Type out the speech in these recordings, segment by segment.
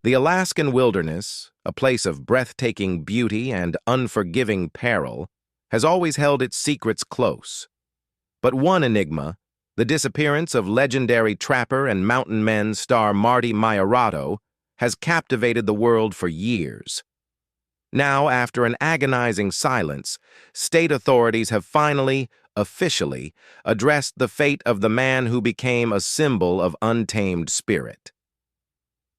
The Alaskan wilderness, a place of breathtaking beauty and unforgiving peril, has always held its secrets close. But one enigma, the disappearance of legendary trapper and mountain men star Marty Meierotto, has captivated the world for years. Now, after an agonizing silence, state authorities have finally, officially, addressed the fate of the man who became a symbol of untamed spirit.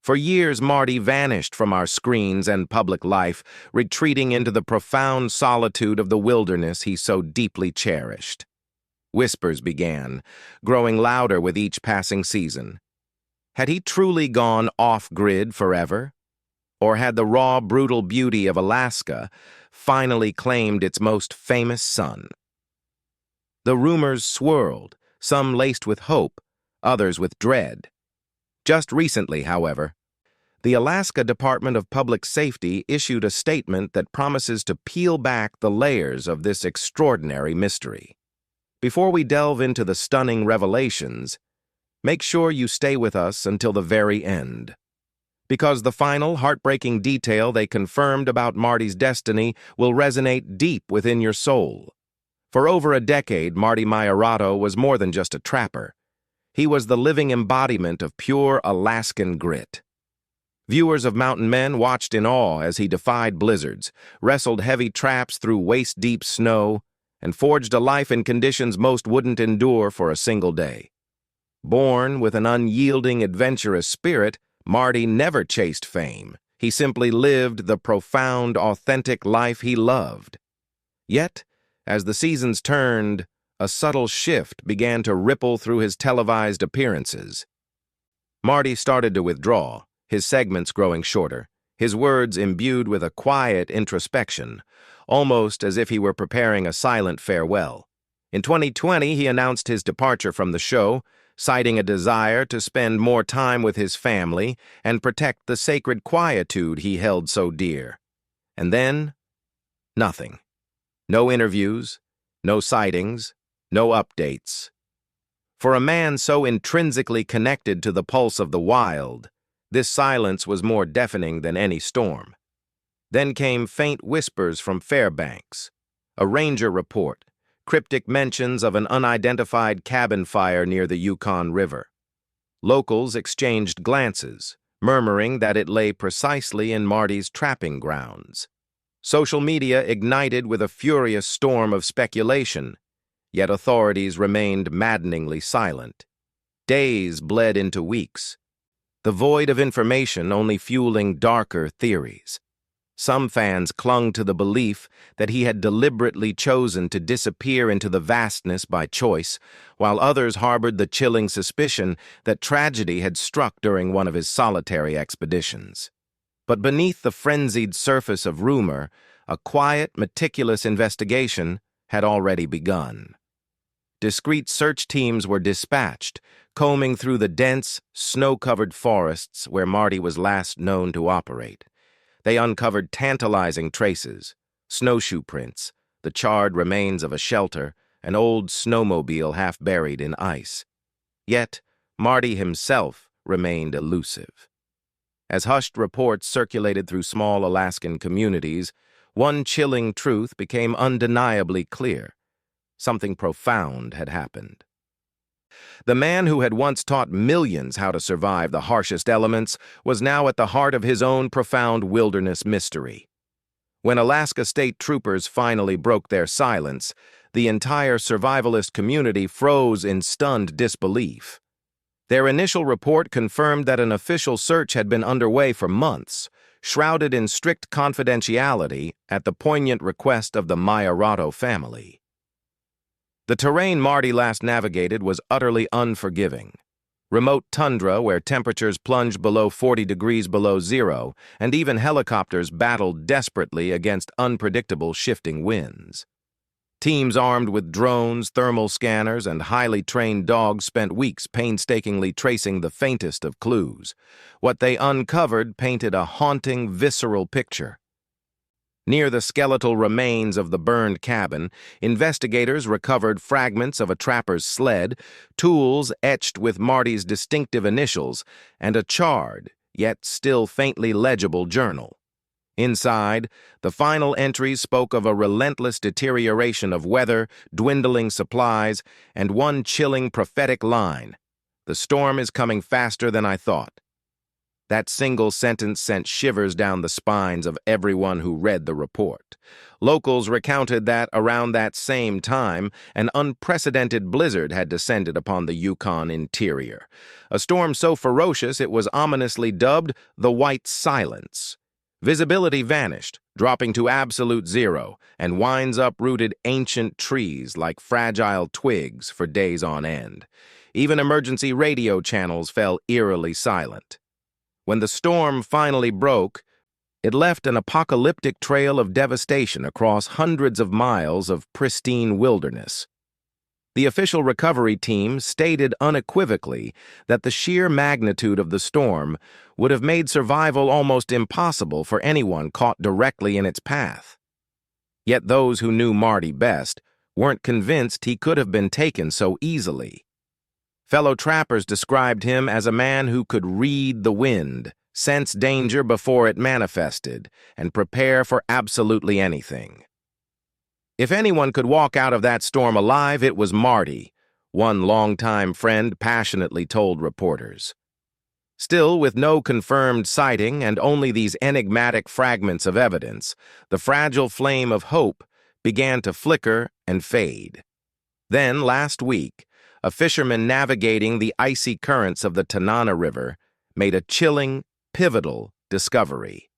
For years, Marty vanished from our screens and public life, retreating into the profound solitude of the wilderness he so deeply cherished. Whispers began, growing louder with each passing season. Had he truly gone off-grid forever? Or had the raw, brutal beauty of Alaska finally claimed its most famous son? The rumors swirled, some laced with hope, others with dread. Just recently, however, the Alaska Department of Public Safety issued a statement that promises to peel back the layers of this extraordinary mystery. Before we delve into the stunning revelations, make sure you stay with us until the very end. Because the final, heartbreaking detail they confirmed about Marty's destiny will resonate deep within your soul. For over a decade, Marty Meierotto was more than just a trapper. He was the living embodiment of pure Alaskan grit. Viewers of mountain men watched in awe as he defied blizzards, wrestled heavy traps through waist-deep snow, and forged a life in conditions most wouldn't endure for a single day. Born with an unyielding, adventurous spirit, Marty never chased fame. He simply lived the profound, authentic life he loved. Yet, as the seasons turned, a subtle shift began to ripple through his televised appearances. Marty started to withdraw, his segments growing shorter, his words imbued with a quiet introspection, almost as if he were preparing a silent farewell. In 2020, he announced his departure from the show, citing a desire to spend more time with his family and protect the sacred quietude he held so dear. And then, nothing. No interviews, no sightings, no updates. For a man so intrinsically connected to the pulse of the wild, this silence was more deafening than any storm. Then came faint whispers from Fairbanks, a ranger report, cryptic mentions of an unidentified cabin fire near the Yukon River. Locals exchanged glances, murmuring that it lay precisely in Marty's trapping grounds. Social media ignited with a furious storm of speculation, yet authorities remained maddeningly silent. Days bled into weeks, the void of information only fueling darker theories. Some fans clung to the belief that he had deliberately chosen to disappear into the vastness by choice, while others harbored the chilling suspicion that tragedy had struck during one of his solitary expeditions. But beneath the frenzied surface of rumor, a quiet, meticulous investigation had already begun. Discreet search teams were dispatched, combing through the dense, snow-covered forests where Marty was last known to operate. They uncovered tantalizing traces, snowshoe prints, the charred remains of a shelter, an old snowmobile half buried in ice. Yet, Marty himself remained elusive. As hushed reports circulated through small Alaskan communities, one chilling truth became undeniably clear. Something profound had happened. The man who had once taught millions how to survive the harshest elements was now at the heart of his own profound wilderness mystery. When Alaska state troopers finally broke their silence, the entire survivalist community froze in stunned disbelief. Their initial report confirmed that an official search had been underway for months, shrouded in strict confidentiality at the poignant request of the Meierotto family. The terrain Marty last navigated was utterly unforgiving. Remote tundra where temperatures plunged below 40 degrees below zero, and even helicopters battled desperately against unpredictable shifting winds. Teams armed with drones, thermal scanners, and highly trained dogs spent weeks painstakingly tracing the faintest of clues. What they uncovered painted a haunting, visceral picture. Near the skeletal remains of the burned cabin, investigators recovered fragments of a trapper's sled, tools etched with Marty's distinctive initials, and a charred, yet still faintly legible journal. Inside, the final entries spoke of a relentless deterioration of weather, dwindling supplies, and one chilling prophetic line: "The storm is coming faster than I thought." That single sentence sent shivers down the spines of everyone who read the report. Locals recounted that around that same time, an unprecedented blizzard had descended upon the Yukon interior, a storm so ferocious it was ominously dubbed the White Silence. Visibility vanished, dropping to absolute zero, and winds uprooted ancient trees like fragile twigs for days on end. Even emergency radio channels fell eerily silent. When the storm finally broke, it left an apocalyptic trail of devastation across hundreds of miles of pristine wilderness. The official recovery team stated unequivocally that the sheer magnitude of the storm would have made survival almost impossible for anyone caught directly in its path. Yet those who knew Marty best weren't convinced he could have been taken so easily. Fellow trappers described him as a man who could read the wind, sense danger before it manifested, and prepare for absolutely anything. If anyone could walk out of that storm alive, it was Marty, one longtime friend passionately told reporters. Still, with no confirmed sighting and only these enigmatic fragments of evidence, the fragile flame of hope began to flicker and fade. Then, last week, a fisherman navigating the icy currents of the Tanana River made a chilling, pivotal discovery.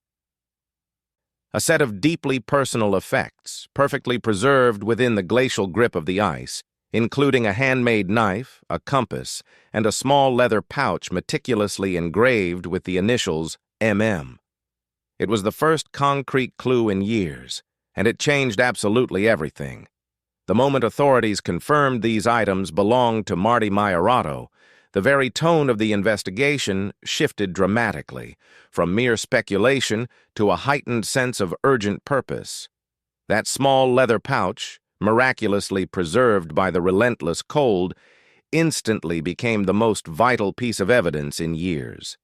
A set of deeply personal effects, perfectly preserved within the glacial grip of the ice, including a handmade knife, a compass, and a small leather pouch meticulously engraved with the initials MM. It was the first concrete clue in years, and it changed absolutely everything. The moment authorities confirmed these items belonged to Marty Meierotto, the very tone of the investigation shifted dramatically, from mere speculation to a heightened sense of urgent purpose. That small leather pouch, miraculously preserved by the relentless cold, instantly became the most vital piece of evidence in years.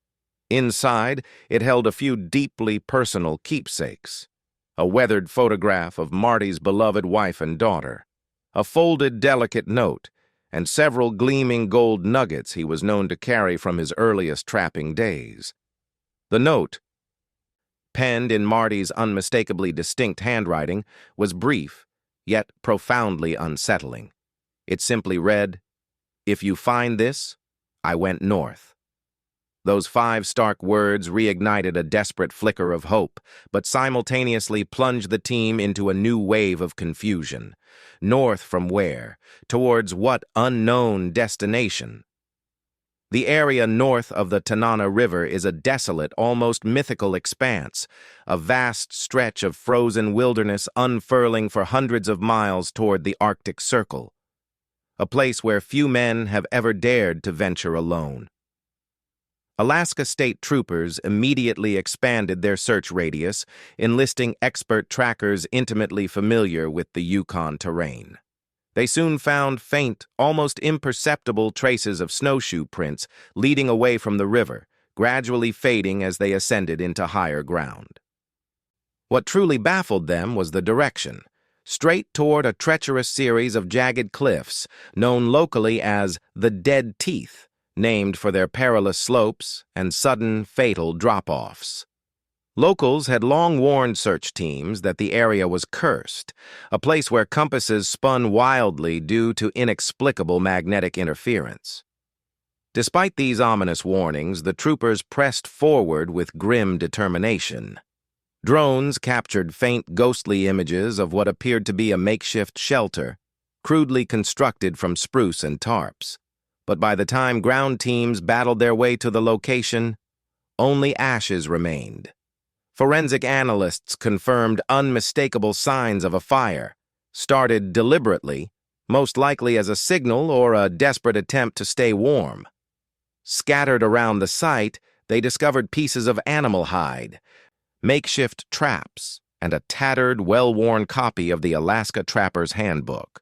Inside, it held a few deeply personal keepsakes: a weathered photograph of Marty's beloved wife and daughter, a folded delicate note, and several gleaming gold nuggets he was known to carry from his earliest trapping days. The note, penned in Marty's unmistakably distinct handwriting, was brief, yet profoundly unsettling. It simply read, "If you find this, I went north." Those 5 stark words reignited a desperate flicker of hope, but simultaneously plunged the team into a new wave of confusion. North from where? Towards what unknown destination? The area north of the Tanana River is a desolate, almost mythical expanse, a vast stretch of frozen wilderness unfurling for hundreds of miles toward the Arctic Circle, a place where few men have ever dared to venture alone. Alaska state troopers immediately expanded their search radius, enlisting expert trackers intimately familiar with the Yukon terrain. They soon found faint, almost imperceptible traces of snowshoe prints leading away from the river, gradually fading as they ascended into higher ground. What truly baffled them was the direction, straight toward a treacherous series of jagged cliffs known locally as the Dead Teeth, named for their perilous slopes and sudden, fatal drop-offs. Locals had long warned search teams that the area was cursed, a place where compasses spun wildly due to inexplicable magnetic interference. Despite these ominous warnings, the troopers pressed forward with grim determination. Drones captured faint, ghostly images of what appeared to be a makeshift shelter, crudely constructed from spruce and tarps. But by the time ground teams battled their way to the location, only ashes remained. Forensic analysts confirmed unmistakable signs of a fire, started deliberately, most likely as a signal or a desperate attempt to stay warm. Scattered around the site, they discovered pieces of animal hide, makeshift traps, and a tattered, well-worn copy of the Alaska Trapper's Handbook.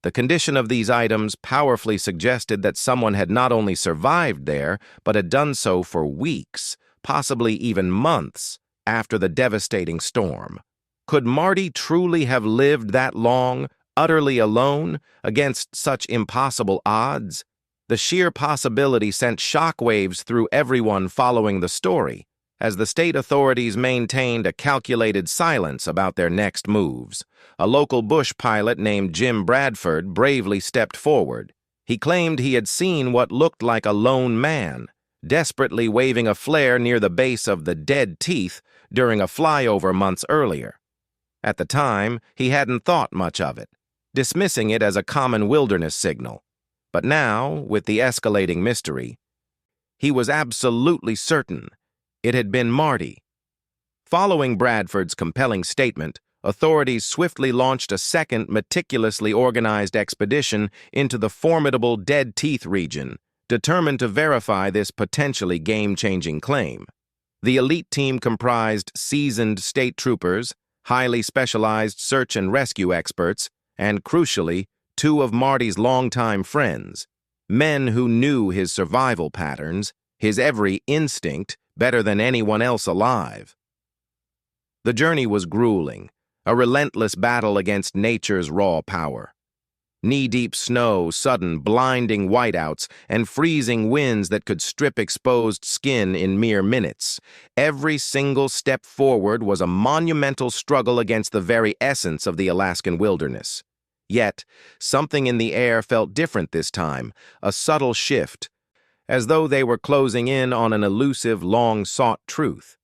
The condition of these items powerfully suggested that someone had not only survived there, but had done so for weeks, possibly even months, after the devastating storm. Could Marty truly have lived that long, utterly alone, against such impossible odds? The sheer possibility sent shockwaves through everyone following the story, as the state authorities maintained a calculated silence about their next moves. A local bush pilot named Jim Bradford bravely stepped forward. He claimed he had seen what looked like a lone man, desperately waving a flare near the base of the Dead Teeth during a flyover months earlier. At the time, he hadn't thought much of it, dismissing it as a common wilderness signal. But now, with the escalating mystery, he was absolutely certain it had been Marty. Following Bradford's compelling statement, authorities swiftly launched a second meticulously organized expedition into the formidable Dead Teeth region, determined to verify this potentially game-changing claim. The elite team comprised seasoned state troopers, highly specialized search and rescue experts, and, crucially, two of Marty's longtime friends, men who knew his survival patterns, his every instinct, better than anyone else alive. The journey was grueling, a relentless battle against nature's raw power. Knee-deep snow, sudden, blinding whiteouts, and freezing winds that could strip exposed skin in mere minutes. Every single step forward was a monumental struggle against the very essence of the Alaskan wilderness. Yet, something in the air felt different this time, a subtle shift, as though they were closing in on an elusive, long-sought truth.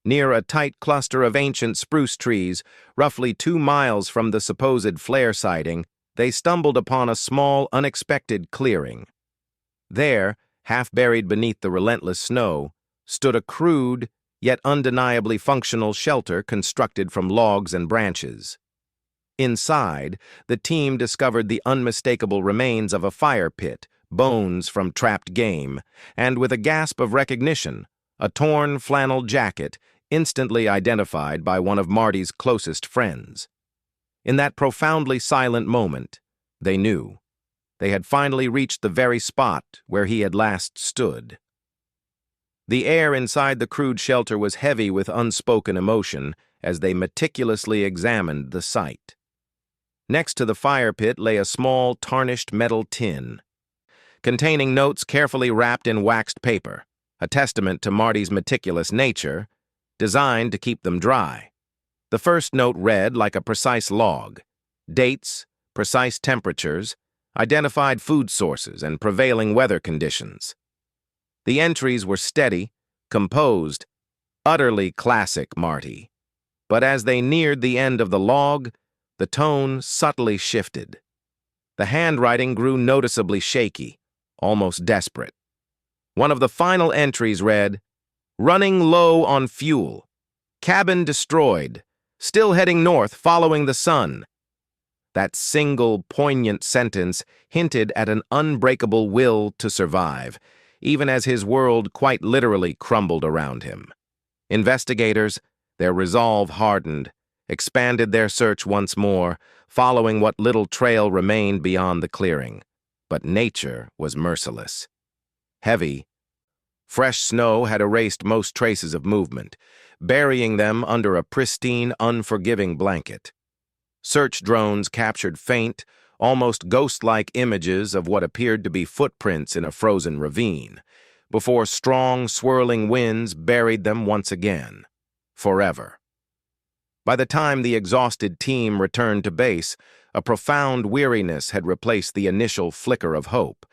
Near a tight cluster of ancient spruce trees, roughly 2 miles from the supposed flare sighting, they stumbled upon a small, unexpected clearing. There, half buried beneath the relentless snow, stood a crude, yet undeniably functional shelter constructed from logs and branches. Inside, the team discovered the unmistakable remains of a fire pit, bones from trapped game, and with a gasp of recognition, a torn flannel jacket instantly identified by one of Marty's closest friends. In that profoundly silent moment, they knew. They had finally reached the very spot where he had last stood. The air inside the crude shelter was heavy with unspoken emotion as they meticulously examined the site. Next to the fire pit lay a small, tarnished metal tin, containing notes carefully wrapped in waxed paper, a testament to Marty's meticulous nature, designed to keep them dry. The first note read like a precise log: dates, precise temperatures, identified food sources, and prevailing weather conditions. The entries were steady, composed, utterly classic Marty. But as they neared the end of the log, the tone subtly shifted. The handwriting grew noticeably shaky, almost desperate. One of the final entries read, "Running low on fuel. Cabin destroyed. Still heading north following the sun." That single, poignant sentence hinted at an unbreakable will to survive, even as his world quite literally crumbled around him. Investigators, their resolve hardened, expanded their search once more, following what little trail remained beyond the clearing. But nature was merciless. Heavy, fresh snow had erased most traces of movement, burying them under a pristine, unforgiving blanket. Search drones captured faint, almost ghost-like images of what appeared to be footprints in a frozen ravine, before strong, swirling winds buried them once again, forever. By the time the exhausted team returned to base, a profound weariness had replaced the initial flicker of hope.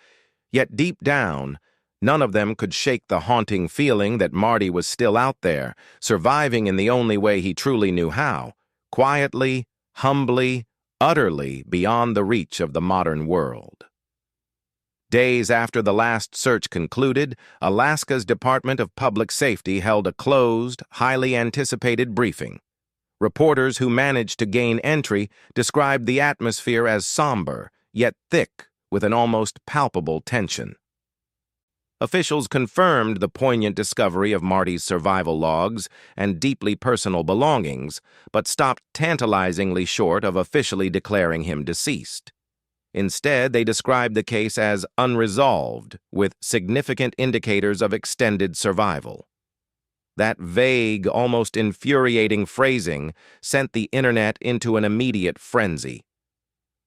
Yet deep down, none of them could shake the haunting feeling that Marty was still out there, surviving in the only way he truly knew how, quietly, humbly, utterly beyond the reach of the modern world. Days after the last search concluded, Alaska's Department of Public Safety held a closed, highly anticipated briefing. Reporters who managed to gain entry described the atmosphere as somber, yet thick, with an almost palpable tension. Officials confirmed the poignant discovery of Marty's survival logs and deeply personal belongings, but stopped tantalizingly short of officially declaring him deceased. Instead, they described the case as unresolved, with significant indicators of extended survival. That vague, almost infuriating phrasing sent the internet into an immediate frenzy.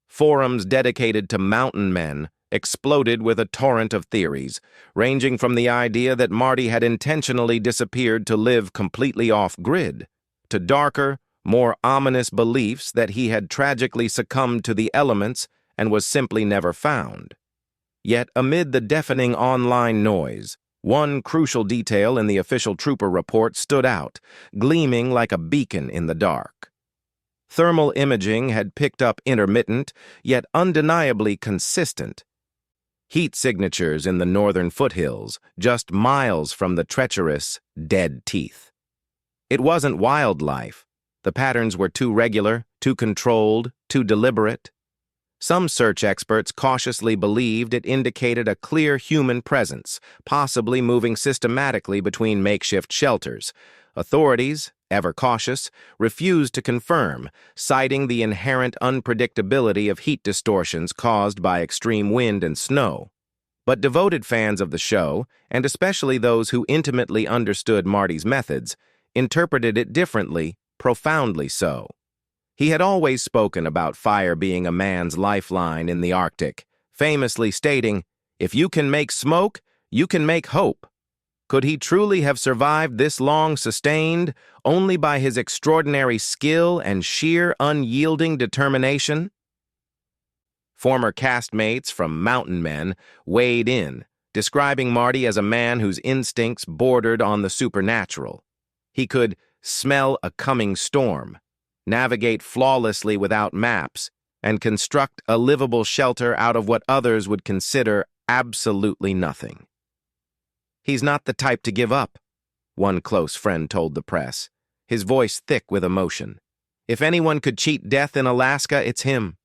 Forums dedicated to mountain men exploded with a torrent of theories, ranging from the idea that Marty had intentionally disappeared to live completely off-grid, to darker, more ominous beliefs that he had tragically succumbed to the elements and was simply never found. Yet, amid the deafening online noise, one crucial detail in the official trooper report stood out, gleaming like a beacon in the dark. Thermal imaging had picked up intermittent, yet undeniably consistent heat signatures in the northern foothills, just miles from the treacherous Dead Teeth. It wasn't wildlife. The patterns were too regular, too controlled, too deliberate. Some search experts cautiously believed it indicated a clear human presence, possibly moving systematically between makeshift shelters. Authorities, ever cautious, refused to confirm, citing the inherent unpredictability of heat distortions caused by extreme wind and snow. But devoted fans of the show, and especially those who intimately understood Marty's methods, interpreted it differently, profoundly so. He had always spoken about fire being a man's lifeline in the Arctic, famously stating, "If you can make smoke, you can make hope." Could he truly have survived this long sustained only by his extraordinary skill and sheer unyielding determination? Former castmates from Mountain Men weighed in, describing Marty as a man whose instincts bordered on the supernatural. He could smell a coming storm, navigate flawlessly without maps, and construct a livable shelter out of what others would consider absolutely nothing. "He's not the type to give up," one close friend told the press, his voice thick with emotion. "If anyone could cheat death in Alaska, it's him."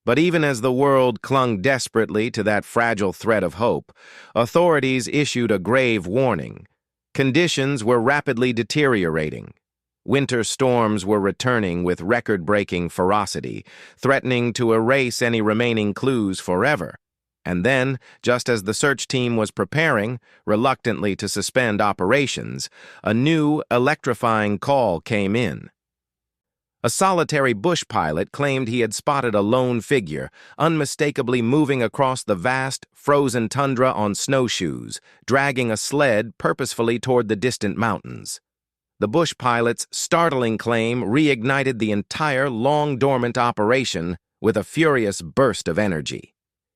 But even as the world clung desperately to that fragile thread of hope, authorities issued a grave warning. Conditions were rapidly deteriorating. Winter storms were returning with record-breaking ferocity, threatening to erase any remaining clues forever. And then, just as the search team was preparing, reluctantly to suspend operations, a new, electrifying call came in. A solitary bush pilot claimed he had spotted a lone figure, unmistakably moving across the vast, frozen tundra on snowshoes, dragging a sled purposefully toward the distant mountains. The bush pilot's startling claim reignited the entire long-dormant operation with a furious burst of energy.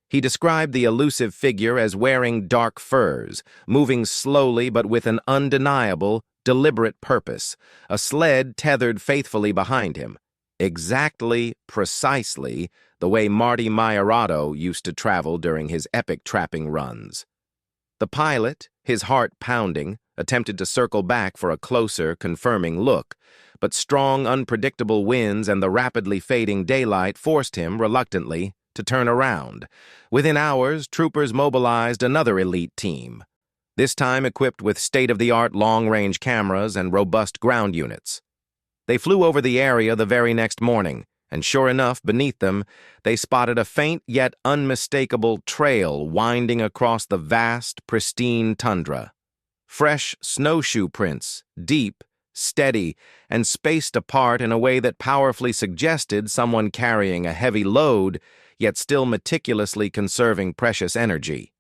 He described the elusive figure as wearing dark furs, moving slowly but with an undeniable, deliberate purpose, a sled tethered faithfully behind him, exactly, precisely, the way Marty Meierotto used to travel during his epic trapping runs. The pilot, his heart pounding, attempted to circle back for a closer, confirming look, but strong, unpredictable winds and the rapidly fading daylight forced him, reluctantly, to turn around. Within hours, troopers mobilized another elite team, this time equipped with state-of-the-art long-range cameras and robust ground units. They flew over the area the very next morning, and sure enough, beneath them, they spotted a faint yet unmistakable trail winding across the vast, pristine tundra. Fresh snowshoe prints, deep, steady, and spaced apart in a way that powerfully suggested someone carrying a heavy load, yet still meticulously conserving precious energy.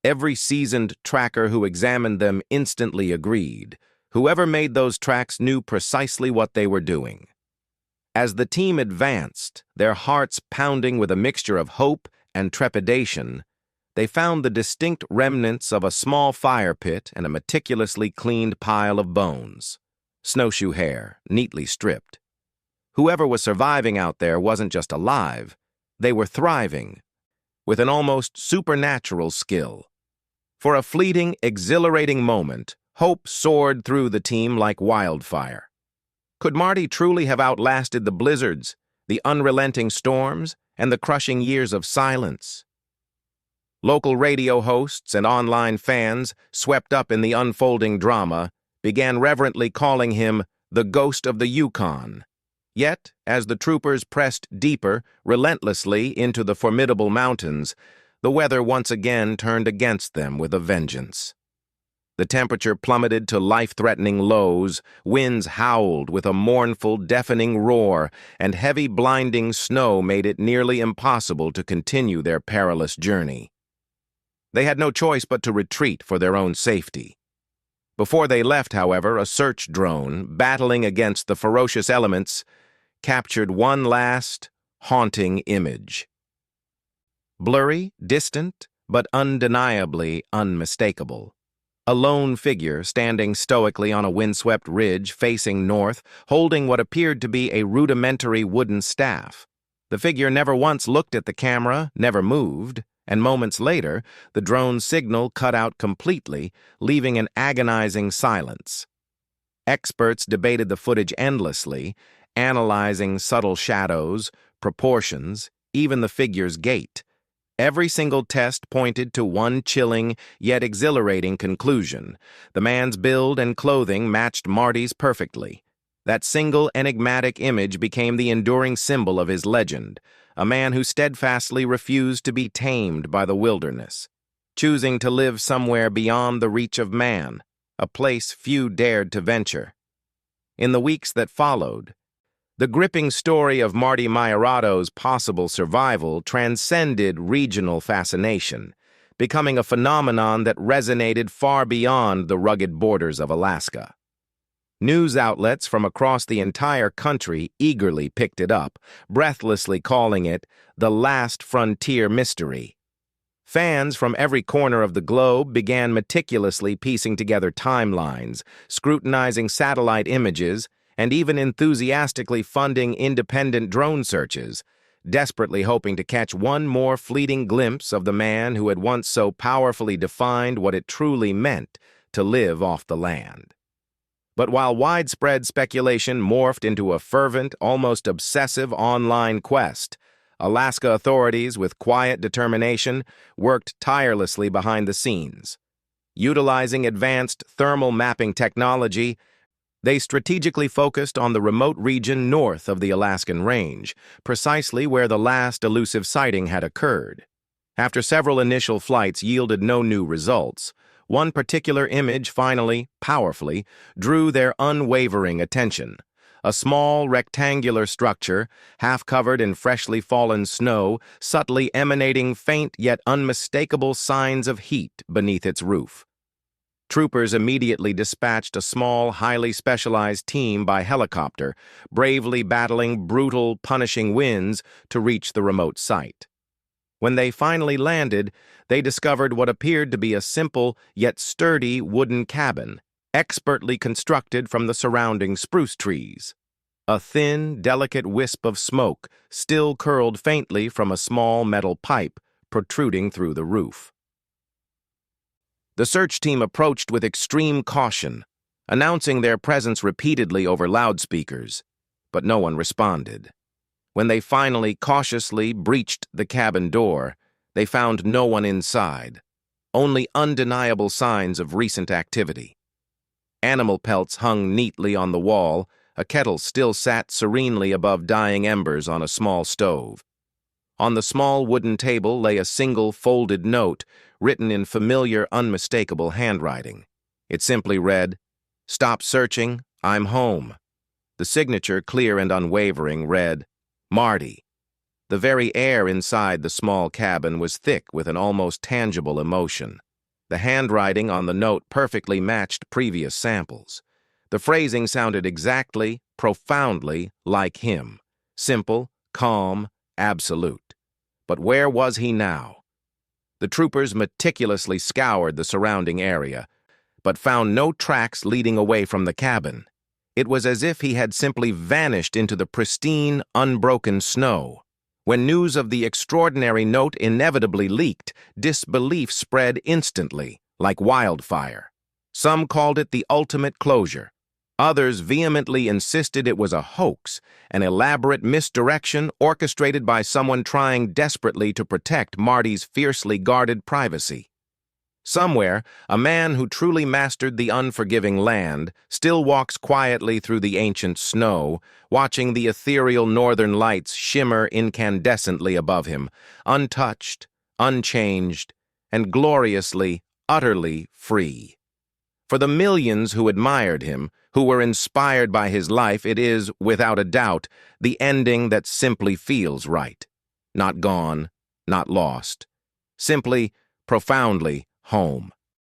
Every seasoned tracker who examined them instantly agreed. Whoever made those tracks knew precisely what they were doing. As the team advanced, their hearts pounding with a mixture of hope and trepidation, they found the distinct remnants of a small fire pit and a meticulously cleaned pile of bones. Snowshoe hair, neatly stripped. Whoever was surviving out there wasn't just alive, they were thriving, with an almost supernatural skill. For a fleeting, exhilarating moment, hope soared through the team like wildfire. Could Marty truly have outlasted the blizzards, the unrelenting storms, and the crushing years of silence? Local radio hosts and online fans, swept up in the unfolding drama, began reverently calling him the Ghost of the Yukon. Yet, as the troopers pressed deeper, relentlessly into the formidable mountains, the weather once again turned against them with a vengeance. The temperature plummeted to life-threatening lows, winds howled with a mournful, deafening roar, and heavy, blinding snow made it nearly impossible to continue their perilous journey. They had no choice but to retreat for their own safety. Before they left, however, a search drone, battling against the ferocious elements, captured one last, haunting image. Blurry, distant, but undeniably unmistakable. A lone figure standing stoically on a windswept ridge facing north, holding what appeared to be a rudimentary wooden staff. The figure never once looked at the camera, never moved, and moments later, the drone's signal cut out completely, leaving an agonizing silence. Experts debated the footage endlessly, analyzing subtle shadows, proportions, even the figure's gait. Every single test pointed to one chilling, yet exhilarating conclusion. The man's build and clothing matched Marty's perfectly. That single enigmatic image became the enduring symbol of his legend, a man who steadfastly refused to be tamed by the wilderness, choosing to live somewhere beyond the reach of man, a place few dared to venture. In the weeks that followed, the gripping story of Marty Meierotto's possible survival transcended regional fascination, becoming a phenomenon that resonated far beyond the rugged borders of Alaska. News outlets from across the entire country eagerly picked it up, breathlessly calling it the last frontier mystery. Fans from every corner of the globe began meticulously piecing together timelines, scrutinizing satellite images, and even enthusiastically funding independent drone searches, desperately hoping to catch one more fleeting glimpse of the man who had once so powerfully defined what it truly meant to live off the land. But while widespread speculation morphed into a fervent, almost obsessive online quest, Alaska authorities, with quiet determination, worked tirelessly behind the scenes. Utilizing advanced thermal mapping technology, they strategically focused on the remote region north of the Alaskan range, precisely where the last elusive sighting had occurred. After several initial flights yielded no new results, one particular image finally, powerfully, drew their unwavering attention. A small, rectangular structure, half covered in freshly fallen snow, subtly emanating faint yet unmistakable signs of heat beneath its roof. Troopers immediately dispatched a small, highly specialized team by helicopter, bravely battling brutal, punishing winds to reach the remote site. When they finally landed, they discovered what appeared to be a simple yet sturdy wooden cabin, expertly constructed from the surrounding spruce trees. A thin, delicate wisp of smoke still curled faintly from a small metal pipe protruding through the roof. The search team approached with extreme caution, announcing their presence repeatedly over loudspeakers, but no one responded. When they finally cautiously breached the cabin door, they found no one inside, only undeniable signs of recent activity. Animal pelts hung neatly on the wall, a kettle still sat serenely above dying embers on a small stove. On the small wooden table lay a single folded note, written in familiar, unmistakable handwriting. It simply read, "Stop searching, I'm home." The signature, clear and unwavering, read, "Marty." The very air inside the small cabin was thick with an almost tangible emotion. The handwriting on the note perfectly matched previous samples. The phrasing sounded exactly, profoundly like him. Simple, calm, absolute. But where was he now? The troopers meticulously scoured the surrounding area, but found no tracks leading away from the cabin. It was as if he had simply vanished into the pristine, unbroken snow. When news of the extraordinary note inevitably leaked, disbelief spread instantly, like wildfire. Some called it the ultimate closure. Others vehemently insisted it was a hoax, an elaborate misdirection orchestrated by someone trying desperately to protect Marty's fiercely guarded privacy. Somewhere, a man who truly mastered the unforgiving land still walks quietly through the ancient snow, watching the ethereal northern lights shimmer incandescently above him, untouched, unchanged, and gloriously, utterly free. For the millions who admired him, who were inspired by his life, it is, without a doubt, the ending that simply feels right. Not gone, not lost. Simply, profoundly home.